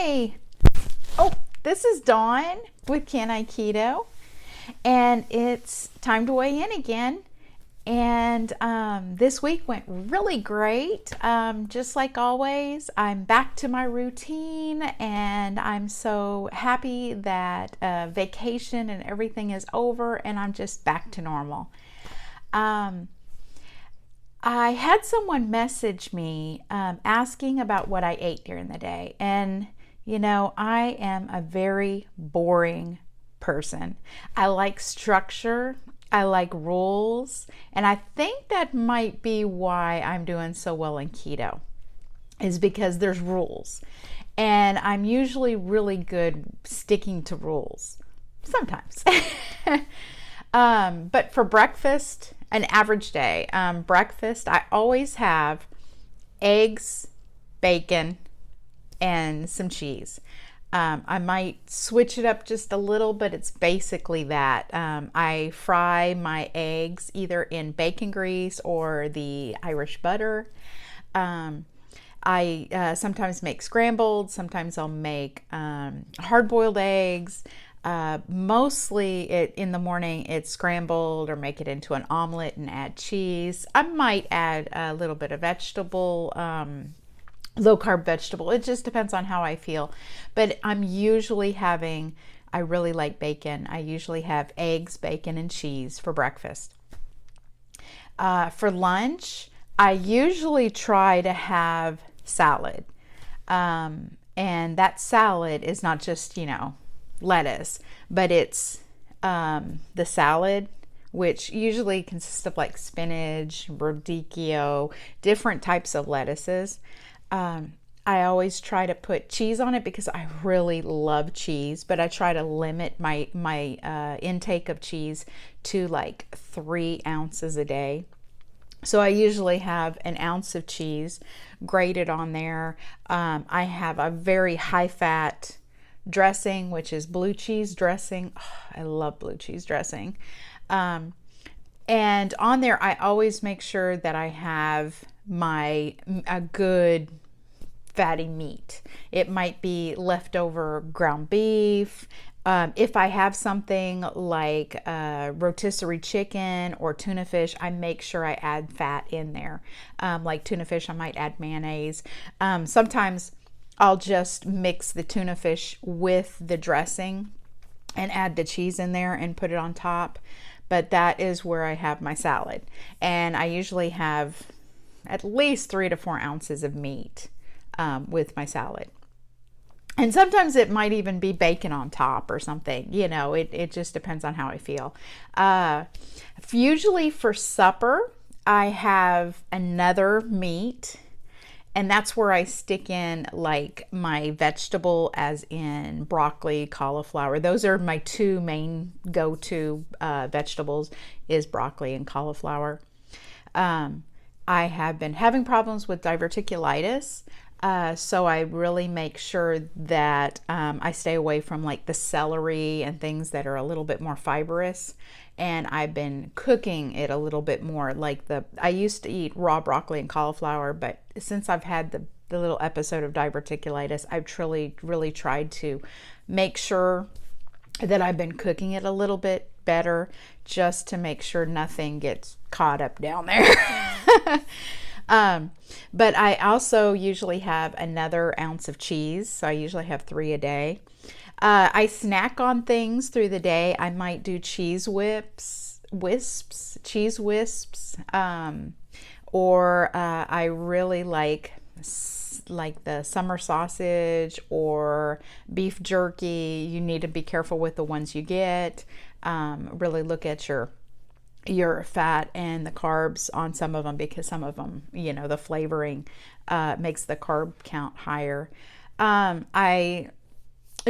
Hi. Oh, this is Dawn with Can I Keto, and it's time to weigh in again. And this week went really great. Just like always, I'm back to my routine, and I'm so happy that vacation and everything is over, and I'm just back to normal. Um, I had someone message me asking about what I ate during the day. And, I am a very boring person. I like structure, I like rules, and I think that might be why I'm doing so well in keto, is because there's rules. And I'm usually really good sticking to rules. Sometimes. But for breakfast, an average day, breakfast, I always have eggs, bacon, and some cheese. I might switch it up just a little, but it's basically that. I fry my eggs either in bacon grease or the Irish butter. I sometimes make scrambled, sometimes I'll make hard-boiled eggs. Mostly in the morning it's scrambled, or make it into an omelet and add cheese. I might add a little bit of vegetable, low carb vegetable. It just depends on how I feel. But I really like bacon. I usually have eggs, bacon, and cheese for breakfast. For lunch, I usually try to have salad. And that salad is not just, lettuce, but it's the salad, which usually consists of like spinach, radicchio, different types of lettuces. I always try to put cheese on it because I really love cheese, but I try to limit my intake of cheese to like 3 ounces a day. So I usually have an ounce of cheese grated on there. I have a very high fat dressing, which is blue cheese dressing. Oh, I love blue cheese dressing. And on there, I always make sure that I have a good fatty meat. It might be leftover ground beef. If I have something like rotisserie chicken or tuna fish, I make sure I add fat in there. Like tuna fish, I might add mayonnaise. Sometimes I'll just mix the tuna fish with the dressing and add the cheese in there and put it on top. But that is where I have my salad. And I usually have at least 3 to 4 ounces of meat with my salad. And sometimes it might even be bacon on top or something. It just depends on how I feel. Usually for supper, I have another meat. And that's where I stick in like my vegetable, as in broccoli, cauliflower. Those are my 2 main go-to vegetables, is broccoli and cauliflower. I have been having problems with diverticulitis. So I really make sure that I stay away from like the celery and things that are a little bit more fibrous. And I've been cooking it a little bit more. I used to eat raw broccoli and cauliflower, but since I've had the little episode of diverticulitis, I've really tried to make sure that I've been cooking it a little bit better, just to make sure nothing gets caught up down there. But I also usually have another ounce of cheese. So I usually have 3 a day. I snack on things through the day. I might do cheese wisps. Or I really like the summer sausage or beef jerky. You need to be careful with the ones you get. Really look at your fat and the carbs on some of them, because some of them, the flavoring makes the carb count higher. I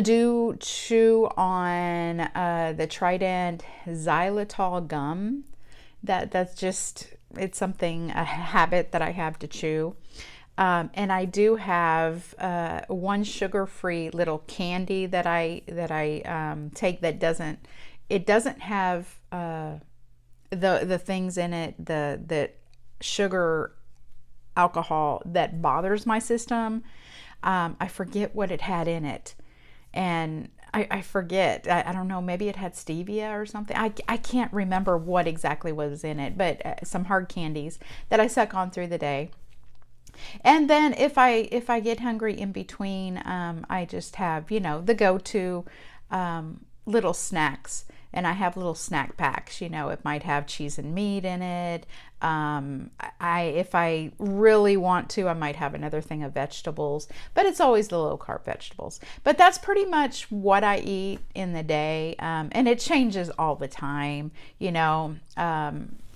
do chew on the Trident xylitol gum. It's a habit that I have to chew. And I do have one sugar-free little candy that I take that doesn't have the things in it, the sugar, alcohol that bothers my system. I forget what it had in it. And I forget. I don't know. Maybe it had stevia or something. I can't remember what exactly was in it, but some hard candies that I suck on through the day. And then if I get hungry in between, I just have, the go-to little snacks. And I have little snack packs. It might have cheese and meat in it. If I really want to, I might have another thing of vegetables, but it's always the low carb vegetables. But that's pretty much what I eat in the day, and it changes all the time.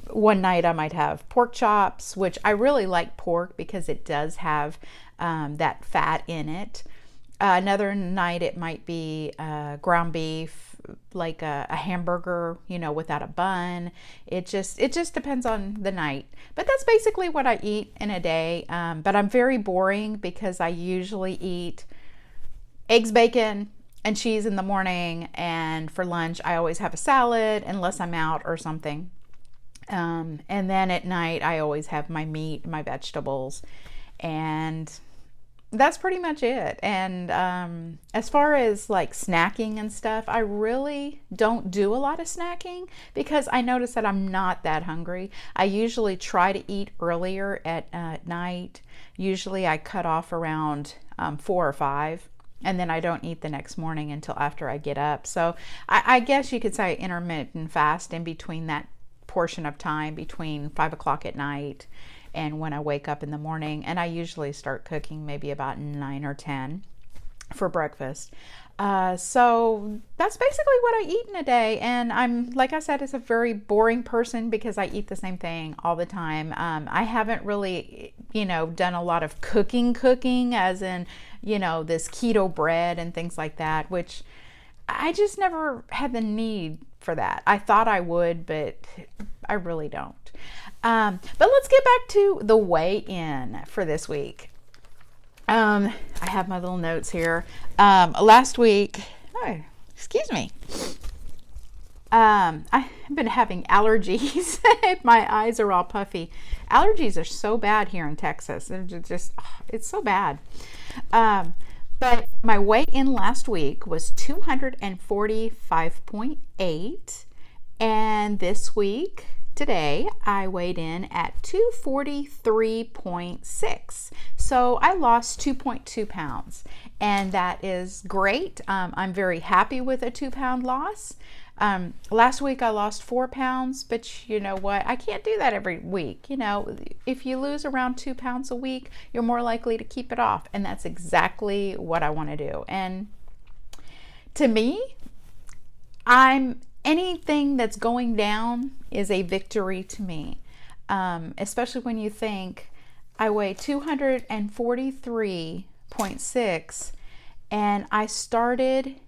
One night I might have pork chops, which I really like pork because it does have that fat in it. Another night it might be ground beef, like a hamburger, without a bun. It just depends on the night. But that's basically what I eat in a day. But I'm very boring because I usually eat eggs, bacon, and cheese in the morning. And for lunch, I always have a salad unless I'm out or something. And then at night, I always have my meat, my vegetables, and that's pretty much it. And as far as like snacking and stuff, I really don't do a lot of snacking because I notice that I'm not that hungry. I usually try to eat earlier at night. Usually I cut off around 4 or 5. And then I don't eat the next morning until after I get up. So I guess you could say intermittent fast in between that portion of time between 5 o'clock at night and when I wake up in the morning. And I usually start cooking maybe about 9 or 10 for breakfast. So that's basically what I eat in a day. And I'm, like I said, it's a very boring person because I eat the same thing all the time. I haven't really, done a lot of cooking as in, this keto bread and things like that, which I just never had the need for that. I thought I would, but I really don't. But let's get back to the weigh-in for this week. I have my little notes here. Last week, excuse me. I've been having allergies. My eyes are all puffy. Allergies are so bad here in Texas. They're just, it's so bad. But my weigh-in last week was 245.8. And this week, today, I weighed in at 243.6. So I lost 2.2 pounds. And that is great. I'm very happy with a 2-pound loss. Last week I lost 4 pounds, but you know what? I can't do that every week. If you lose around 2 pounds a week, you're more likely to keep it off. And that's exactly what I want to do. And to me, anything that's going down is a victory to me. Especially when you think I weigh 243.6 and I started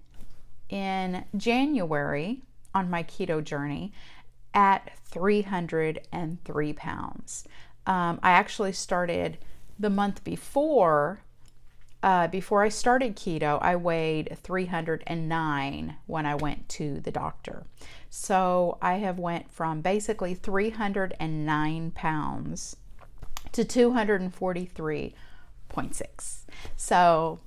in January on my keto journey at 303 pounds. I actually started the month before I started keto. I weighed 309 when I went to the doctor. So I have went from basically 309 pounds to 243.6. So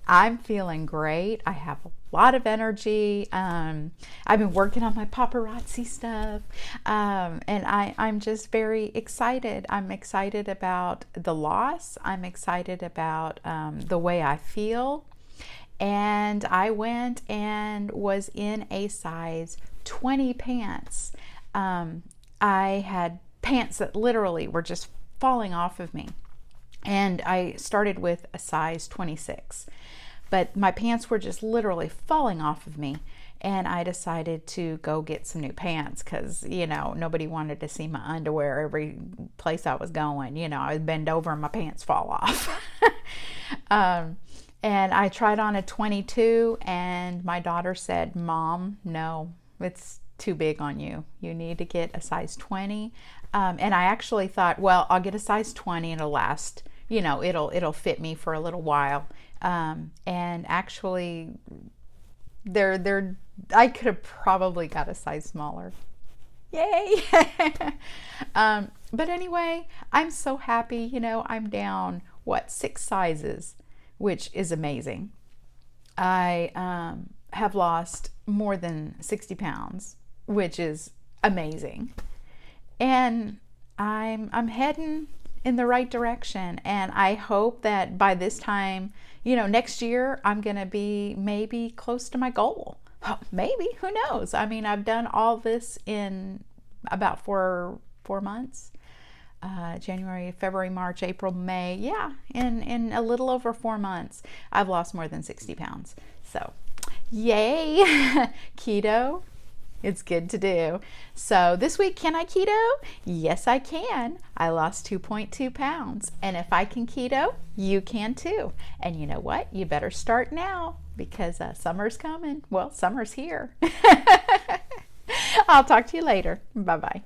I'm feeling great. I have a lot of energy. I've been working on my paparazzi stuff. And I'm just very excited. I'm excited about the loss. I'm excited about the way I feel. And I went and was in a size 20 pants. I had pants that literally were just falling off of me. And I started with a size 26. But my pants were just literally falling off of me. And I decided to go get some new pants because, nobody wanted to see my underwear every place I was going. I would bend over and my pants fall off. And I tried on a 22 and my daughter said, "Mom, no, it's too big on you. You need to get a size 20. And I actually thought, well, I'll get a size 20 and it'll last, it'll fit me for a little while. And actually I could have probably got a size smaller. Yay. But anyway, I'm so happy, I'm down 6 sizes which is amazing. I have lost more than 60 pounds, which is amazing. And I'm heading in the right direction. And I hope that by this time, next year, I'm going to be maybe close to my goal. Maybe, who knows? I mean, I've done all this in about four months. January, February, March, April, May. Yeah, in a little over 4 months, I've lost more than 60 pounds. So, yay! Keto, it's good to do. So this week, can I keto? Yes, I can. I lost 2.2 pounds. And if I can keto, you can too. And you know what? You better start now because summer's coming. Well, summer's here. I'll talk to you later. Bye-bye.